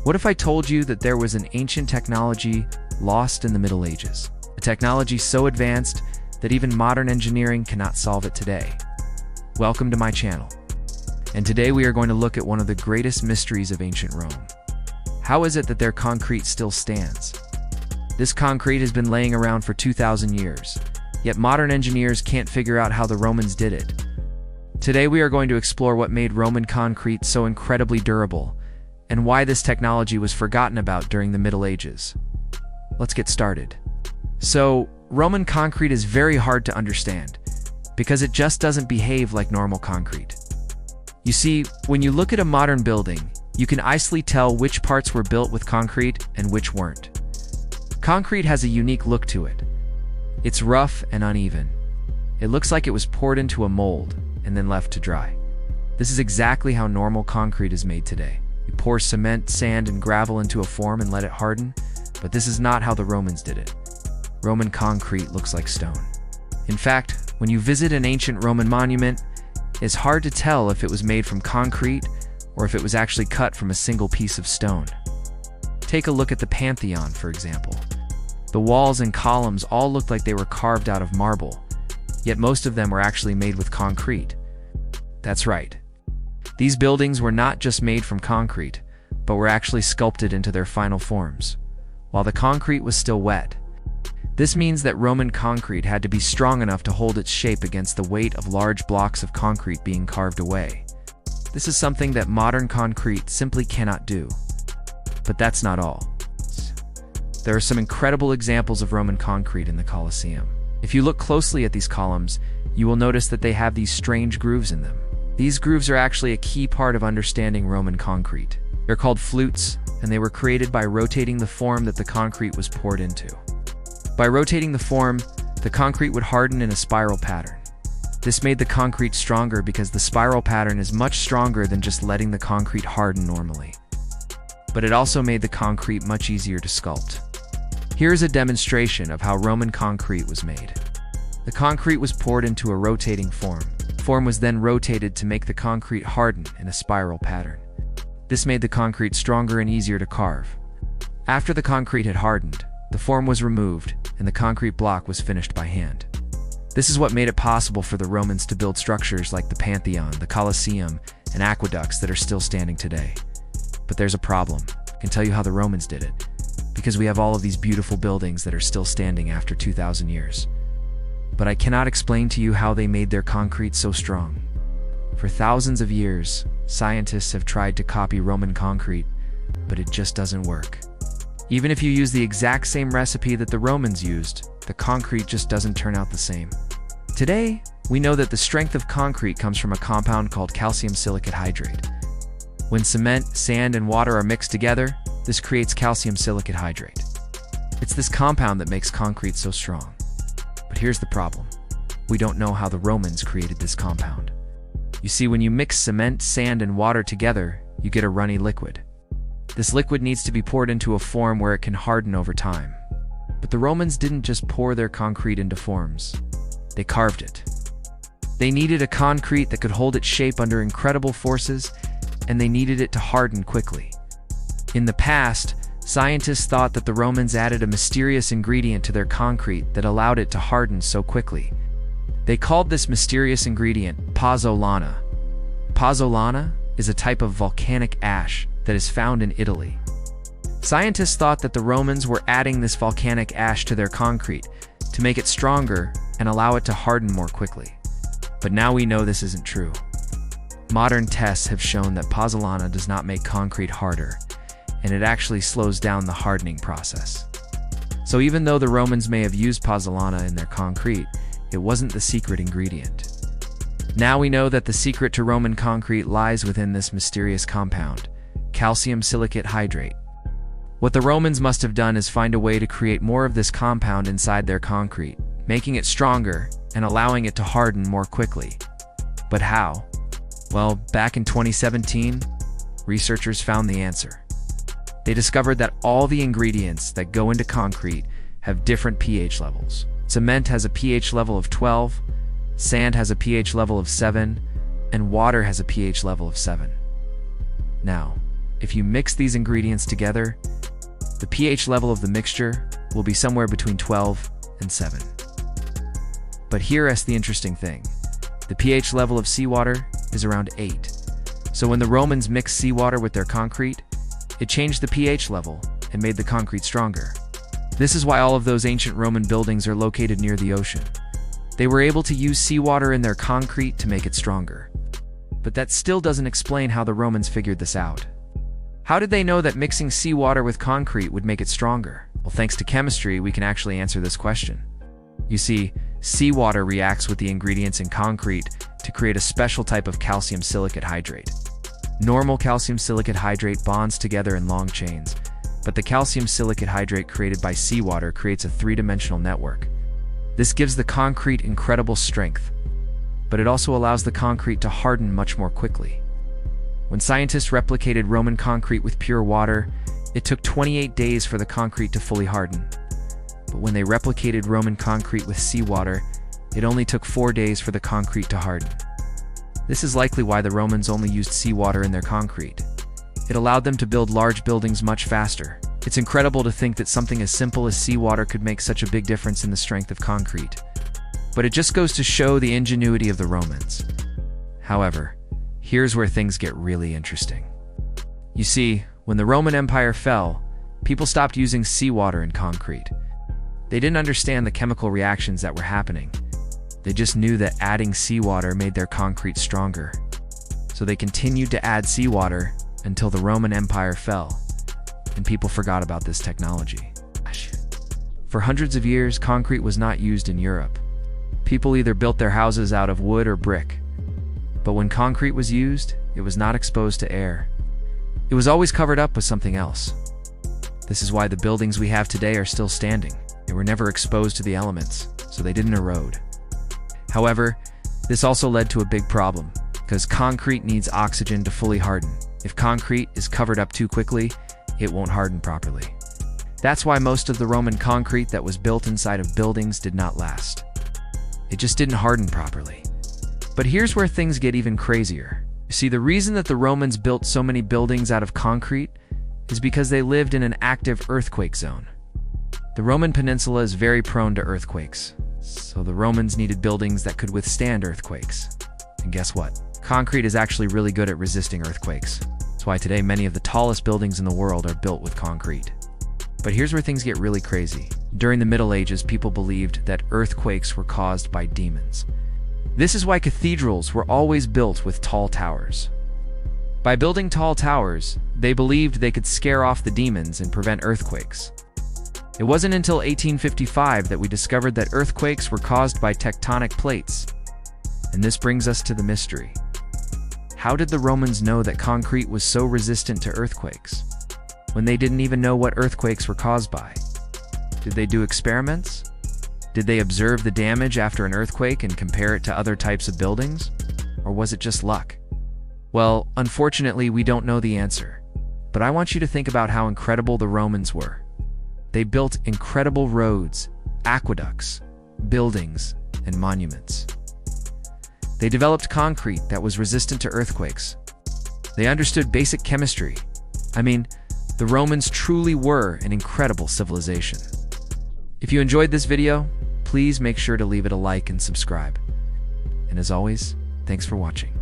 What if I told you that there was an ancient technology lost in the Middle Ages? A technology so advanced that even modern engineering cannot solve it today. Welcome to my channel. And today we are going to look at one of the greatest mysteries of ancient Rome. How is it that their concrete still stands? This concrete has been laying around for 2,000 years, yet modern engineers can't figure out how the Romans did it. Today we are going to explore what made Roman concrete so incredibly durable, and why this technology was forgotten about during the Middle Ages. Let's get started. So, Roman concrete is very hard to understand, because it just doesn't behave like normal concrete. You see, when you look at a modern building, you can easily tell which parts were built with concrete and which weren't. Concrete has a unique look to it. It's rough and uneven. It looks like it was poured into a mold and then left to dry. This is exactly how normal concrete is made today. You pour cement, sand, and gravel into a form and let it harden, but this is not how the Romans did it. Roman concrete looks like stone. In fact, when you visit an ancient Roman monument, it's hard to tell if it was made from concrete or if it was actually cut from a single piece of stone. Take a look at the Pantheon, for example. The walls and columns all looked like they were carved out of marble, yet most of them were actually made with concrete. That's right. These buildings were not just made from concrete, but were actually sculpted into their final forms, while the concrete was still wet. This means that Roman concrete had to be strong enough to hold its shape against the weight of large blocks of concrete being carved away. This is something that modern concrete simply cannot do. But that's not all. There are some incredible examples of Roman concrete in the Colosseum. If you look closely at these columns, you will notice that they have these strange grooves in them. These grooves are actually a key part of understanding Roman concrete. They're called flutes, and they were created by rotating the form that the concrete was poured into. By rotating the form, the concrete would harden in a spiral pattern. This made the concrete stronger because the spiral pattern is much stronger than just letting the concrete harden normally. But it also made the concrete much easier to sculpt. Here's a demonstration of how Roman concrete was made. The concrete was poured into a rotating form. The form was then rotated to make the concrete harden in a spiral pattern. This made the concrete stronger and easier to carve. After the concrete had hardened, the form was removed and the concrete block was finished by hand. This is what made it possible for the Romans to build structures like the Pantheon, the Colosseum, and aqueducts that are still standing today. But there's a problem. I can tell you how the Romans did it, because we have all of these beautiful buildings that are still standing after 2,000 years. But I cannot explain to you how they made their concrete so strong. For thousands of years, scientists have tried to copy Roman concrete, but it just doesn't work. Even if you use the exact same recipe that the Romans used, the concrete just doesn't turn out the same. Today, we know that the strength of concrete comes from a compound called calcium silicate hydrate. When cement, sand, and water are mixed together, this creates calcium silicate hydrate. It's this compound that makes concrete so strong. But here's the problem. We don't know how the Romans created this compound. You see, when you mix cement, sand, and water together, you get a runny liquid. This liquid needs to be poured into a form where it can harden over time. But the Romans didn't just pour their concrete into forms. They carved it. They needed a concrete that could hold its shape under incredible forces, and they needed it to harden quickly. In the past, scientists thought that the Romans added a mysterious ingredient to their concrete that allowed it to harden so quickly. They called this mysterious ingredient pozzolana. Pozzolana is a type of volcanic ash that is found in Italy. Scientists thought that the Romans were adding this volcanic ash to their concrete to make it stronger and allow it to harden more quickly. But now we know this isn't true. Modern tests have shown that pozzolana does not make concrete harder, and it actually slows down the hardening process. So even though the Romans may have used pozzolana in their concrete, it wasn't the secret ingredient. Now we know that the secret to Roman concrete lies within this mysterious compound, calcium silicate hydrate. What the Romans must have done is find a way to create more of this compound inside their concrete, making it stronger and allowing it to harden more quickly. But how? Well, back in 2017, researchers found the answer. They discovered that all the ingredients that go into concrete have different pH levels. Cement has a pH level of 12, sand has a pH level of 7, and water has a pH level of 7. Now, If you mix these ingredients together, the pH level of the mixture will be somewhere between 12 and 7. But here's the interesting thing. The pH level of seawater is around 8. So when the Romans mixed seawater with their concrete, it changed the pH level and made the concrete stronger. This is why all of those ancient Roman buildings are located near the ocean. They were able to use seawater in their concrete to make it stronger. But that still doesn't explain how the Romans figured this out. How did they know that mixing seawater with concrete would make it stronger? Well, thanks to chemistry, we can actually answer this question. You see, seawater reacts with the ingredients in concrete to create a special type of calcium silicate hydrate. Normal calcium silicate hydrate bonds together in long chains, but the calcium silicate hydrate created by seawater creates a three-dimensional network. This gives the concrete incredible strength, but it also allows the concrete to harden much more quickly. When scientists replicated Roman concrete with pure water, it took 28 days for the concrete to fully harden. But when they replicated Roman concrete with seawater, it only took 4 days for the concrete to harden. This is likely why the Romans only used seawater in their concrete. It allowed them to build large buildings much faster. It's incredible to think that something as simple as seawater could make such a big difference in the strength of concrete. But it just goes to show the ingenuity of the Romans. However, here's where things get really interesting. You see, when the Roman Empire fell, people stopped using seawater in concrete. They didn't understand the chemical reactions that were happening. They just knew that adding seawater made their concrete stronger. So they continued to add seawater until the Roman Empire fell, and people forgot about this technology. For hundreds of years, concrete was not used in Europe. People either built their houses out of wood or brick. But when concrete was used, it was not exposed to air. It was always covered up with something else. This is why the buildings we have today are still standing. They were never exposed to the elements, so they didn't erode. However, this also led to a big problem, because concrete needs oxygen to fully harden. If concrete is covered up too quickly, it won't harden properly. That's why most of the Roman concrete that was built inside of buildings did not last. It just didn't harden properly. But here's where things get even crazier. You see, the reason that the Romans built so many buildings out of concrete is because they lived in an active earthquake zone. The Roman peninsula is very prone to earthquakes, so the Romans needed buildings that could withstand earthquakes. And guess what? Concrete is actually really good at resisting earthquakes. That's why today many of the tallest buildings in the world are built with concrete. But here's where things get really crazy. During the Middle Ages, people believed that earthquakes were caused by demons. This is why cathedrals were always built with tall towers. By building tall towers, they believed they could scare off the demons and prevent earthquakes. It wasn't until 1855 that we discovered that earthquakes were caused by tectonic plates. And this brings us to the mystery. How did the Romans know that concrete was so resistant to earthquakes, when they didn't even know what earthquakes were caused by? Did they do experiments? Did they observe the damage after an earthquake and compare it to other types of buildings? Or was it just luck? Well, unfortunately, we don't know the answer. But I want you to think about how incredible the Romans were. They built incredible roads, aqueducts, buildings, and monuments. They developed concrete that was resistant to earthquakes. They understood basic chemistry. I mean, the Romans truly were an incredible civilization. If you enjoyed this video, please make sure to leave it a like and subscribe. And as always, thanks for watching.